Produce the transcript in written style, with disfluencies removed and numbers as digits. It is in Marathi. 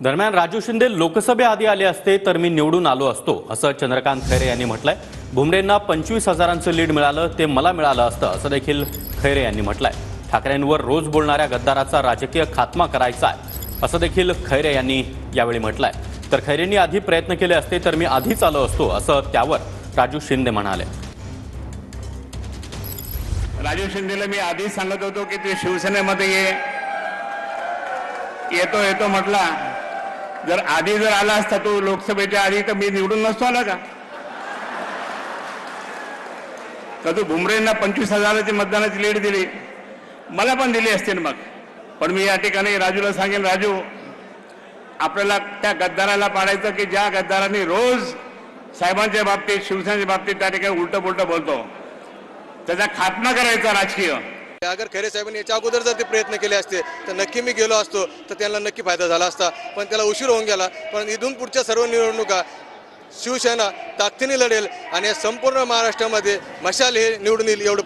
दरम्यान राजू शिंदे लोकसभेआधी आले असते तर मी निवडून आलो असतो असं चंद्रकांत खैरे यांनी म्हटलंय। भुमरेंना 25,000चं लीड मिळालं ते मला मिळालं असतं असं देखील खैरे यांनी म्हटलंय। ठाकरेंवर रोज बोलणाऱ्या गद्दाराचा राजकीय खात्मा करायचा आहे असं देखील खैरे यांनी यावेळी म्हटलंय। तर खैरेंनी आधी प्रयत्न केले असते तर मी आधीच आलो असतो असं त्यावर राजू शिंदे म्हणाले। राजू शिंदेला मी आधीच सांगत होतो की ते शिवसेनेमध्ये येतो म्हटला। जर आधी आला असता तो लोकसभेच्या आधी तर मी निवडून नसतो आला का? तू भुमरेंना 25,000ची मतदानाची लीड दिली, मला पण दिली असते मग। पण मी या ठिकाणी राजूला सांगेन, राजू आपल्याला त्या गद्दाराला पाडायचं की ज्या गद्दारांनी रोज साहेबांच्या बाबतीत शिवसेनेच्या बाबतीत त्या ठिकाणी उलट पुलट बोलतो, त्याचा खात्मा करायचा राजकीय। अगर खैरे साहेबांनी याच्या अगोदर जर ते प्रयत्न केले असते तर नक्की मी गेलो असतो, तर त्यांना नक्की फायदा झाला असता। पण त्याला उशीर होऊन गेला। पण इथून पुढच्या सर्व निवडणुका शिवसेना ताकदीने लढेल आणि संपूर्ण महाराष्ट्रामध्ये मशाल हे निवडून येईल एवढं